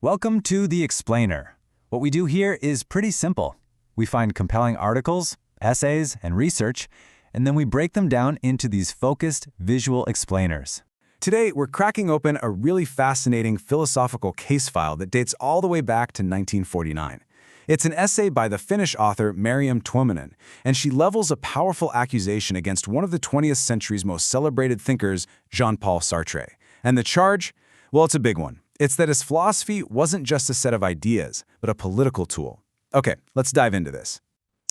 Welcome to The Explainer. What we do here is pretty simple. We find compelling articles, essays, and research, and then we break them down into these focused visual explainers. Today, we're cracking open a really fascinating philosophical case file that dates all the way back to 1949. It's an essay by the Finnish author Mirjam Tuominen, and she levels a powerful accusation against one of the 20th century's most celebrated thinkers, Jean-Paul Sartre. And the charge? Well, it's a big one. It's that his philosophy wasn't just a set of ideas, but a political tool. Okay, let's dive into this.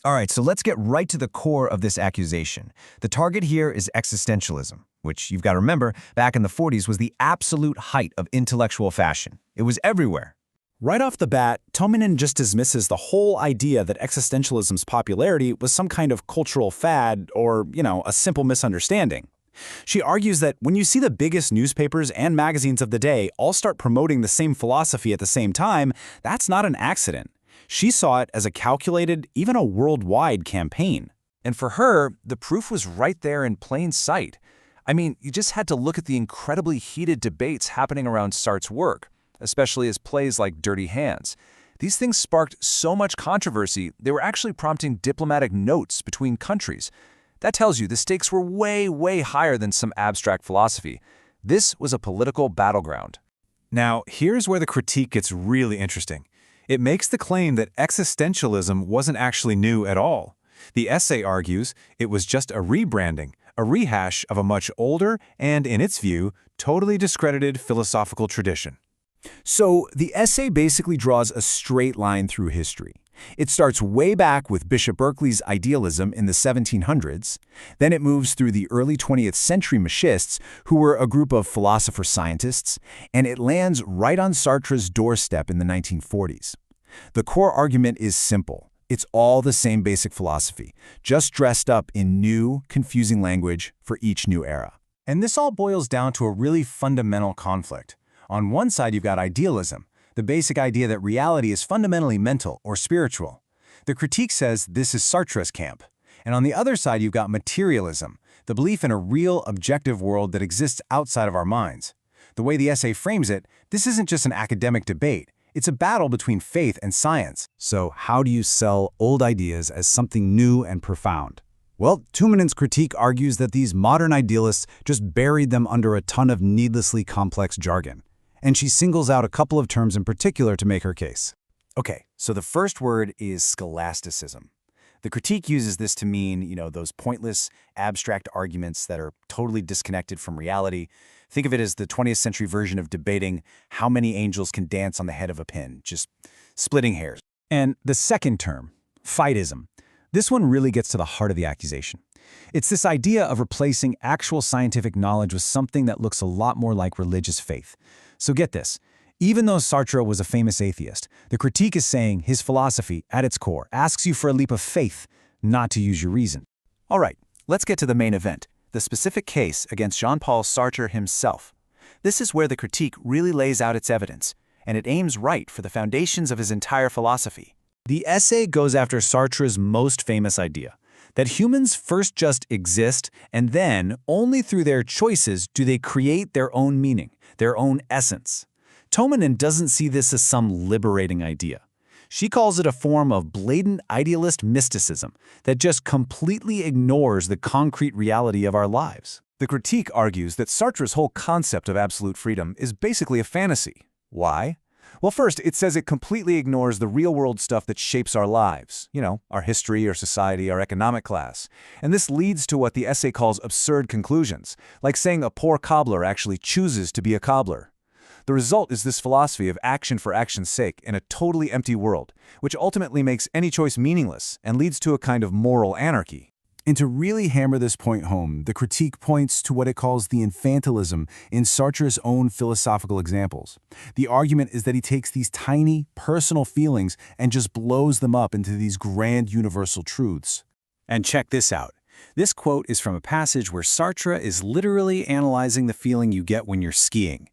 All right, so let's get right to the core of this accusation. The target here is existentialism, which you've got to remember, back in the 40s was the absolute height of intellectual fashion. It was everywhere. Right off the bat, Tuominen just dismisses the whole idea that existentialism's popularity was some kind of cultural fad or, a simple misunderstanding. She argues that when you see the biggest newspapers and magazines of the day all start promoting the same philosophy at the same time, that's not an accident. She saw it as a calculated, even a worldwide campaign. And for her, the proof was right there in plain sight. I mean, you just had to look at the incredibly heated debates happening around Sartre's work, especially his plays like Dirty Hands. These things sparked so much controversy, they were actually prompting diplomatic notes between countries. That tells you the stakes were way, way higher than some abstract philosophy. This was a political battleground. Now, here's where the critique gets really interesting. It makes the claim that existentialism wasn't actually new at all. The essay argues it was just a rebranding, a rehash of a much older and, in its view, totally discredited philosophical tradition. So the essay basically draws a straight line through history. It starts way back with Bishop Berkeley's idealism in the 1700s, then it moves through the early 20th century Marxists, who were a group of philosopher-scientists, and it lands right on Sartre's doorstep in the 1940s. The core argument is simple. It's all the same basic philosophy, just dressed up in new, confusing language for each new era. And this all boils down to a really fundamental conflict. On one side, you've got idealism, the basic idea that reality is fundamentally mental or spiritual. The critique says this is Sartre's camp. And on the other side, you've got materialism, the belief in a real, objective world that exists outside of our minds. The way the essay frames it, this isn't just an academic debate. It's a battle between faith and science. So how do you sell old ideas as something new and profound? Well, Tuominen's critique argues that these modern idealists just buried them under a ton of needlessly complex jargon. And she singles out a couple of terms in particular to make her case. Okay, so the first word is scholasticism. The critique uses this to mean, those pointless, abstract arguments that are totally disconnected from reality. Think of it as the 20th century version of debating how many angels can dance on the head of a pin, just splitting hairs. And the second term, fightism. This one really gets to the heart of the accusation. It's this idea of replacing actual scientific knowledge with something that looks a lot more like religious faith. So get this. Even though Sartre was a famous atheist, the critique is saying his philosophy, at its core, asks you for a leap of faith, not to use your reason. All right, let's get to the main event, the specific case against Jean-Paul Sartre himself. This is where the critique really lays out its evidence, and it aims right for the foundations of his entire philosophy. The essay goes after Sartre's most famous idea, that humans first just exist, and then, only through their choices, do they create their own meaning, their own essence. Tuominen doesn't see this as some liberating idea. She calls it a form of blatant idealist mysticism that just completely ignores the concrete reality of our lives. The critique argues that Sartre's whole concept of absolute freedom is basically a fantasy. Why? Well, first, it says it completely ignores the real-world stuff that shapes our lives, our history, our society, our economic class. And this leads to what the essay calls absurd conclusions, like saying a poor cobbler actually chooses to be a cobbler. The result is this philosophy of action for action's sake in a totally empty world, which ultimately makes any choice meaningless and leads to a kind of moral anarchy. And to really hammer this point home, the critique points to what it calls the infantilism in Sartre's own philosophical examples. The argument is that he takes these tiny, personal feelings and just blows them up into these grand universal truths. And check this out. This quote is from a passage where Sartre is literally analyzing the feeling you get when you're skiing.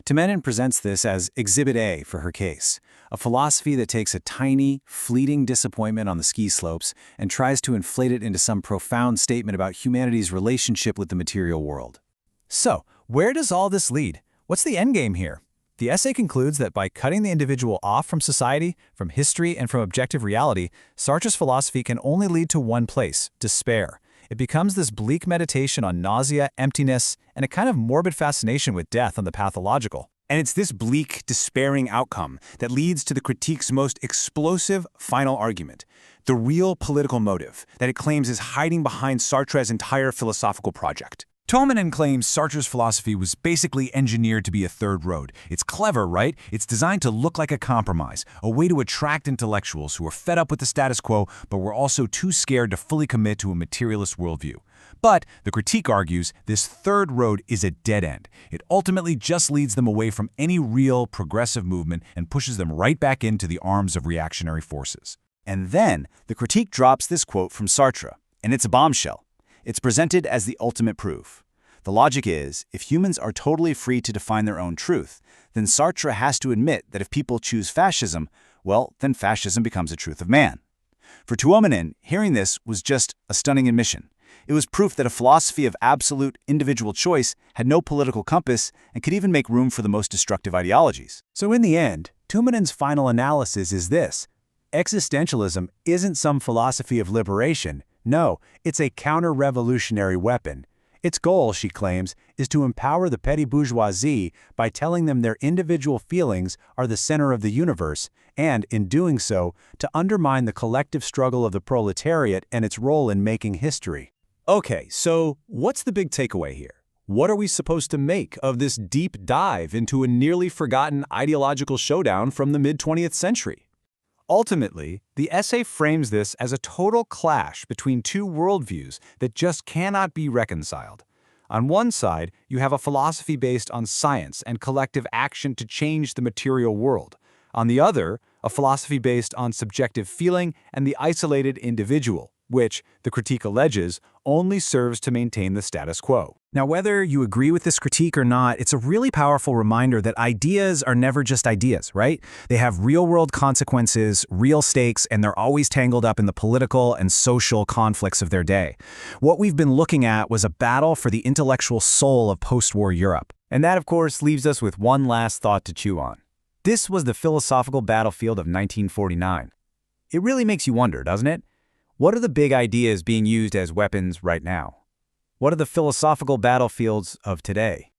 Tuominen presents this as Exhibit A for her case, a philosophy that takes a tiny, fleeting disappointment on the ski slopes and tries to inflate it into some profound statement about humanity's relationship with the material world. So, where does all this lead? What's the endgame here? The essay concludes that by cutting the individual off from society, from history, and from objective reality, Sartre's philosophy can only lead to one place: despair. It becomes this bleak meditation on nausea, emptiness, and a kind of morbid fascination with death on the pathological. And it's this bleak, despairing outcome that leads to the critique's most explosive final argument, the real political motive that it claims is hiding behind Sartre's entire philosophical project. Tuominen claims Sartre's philosophy was basically engineered to be a third road. It's clever, right? It's designed to look like a compromise, a way to attract intellectuals who are fed up with the status quo, but were also too scared to fully commit to a materialist worldview. But, the critique argues, this third road is a dead end. It ultimately just leads them away from any real progressive movement and pushes them right back into the arms of reactionary forces. And then, the critique drops this quote from Sartre, and it's a bombshell. It's presented as the ultimate proof. The logic is, if humans are totally free to define their own truth, then Sartre has to admit that if people choose fascism, well, then fascism becomes a truth of man. For Tuominen, hearing this was just a stunning admission. It was proof that a philosophy of absolute individual choice had no political compass and could even make room for the most destructive ideologies. So in the end, Tuominen's final analysis is this: existentialism isn't some philosophy of liberation. No, it's a counter-revolutionary weapon. Its goal, she claims, is to empower the petty bourgeoisie by telling them their individual feelings are the center of the universe, and, in doing so, to undermine the collective struggle of the proletariat and its role in making history. Okay, so what's the big takeaway here? What are we supposed to make of this deep dive into a nearly forgotten ideological showdown from the mid-20th century? Ultimately, the essay frames this as a total clash between two worldviews that just cannot be reconciled. On one side, you have a philosophy based on science and collective action to change the material world. On the other, a philosophy based on subjective feeling and the isolated individual, which, the critique alleges, only serves to maintain the status quo. Now, whether you agree with this critique or not, it's a really powerful reminder that ideas are never just ideas, right? They have real-world consequences, real stakes, and they're always tangled up in the political and social conflicts of their day. What we've been looking at was a battle for the intellectual soul of post-war Europe. And that, of course, leaves us with one last thought to chew on. This was the philosophical battlefield of 1949. It really makes you wonder, doesn't it? What are the big ideas being used as weapons right now? What are the philosophical battlefields of today?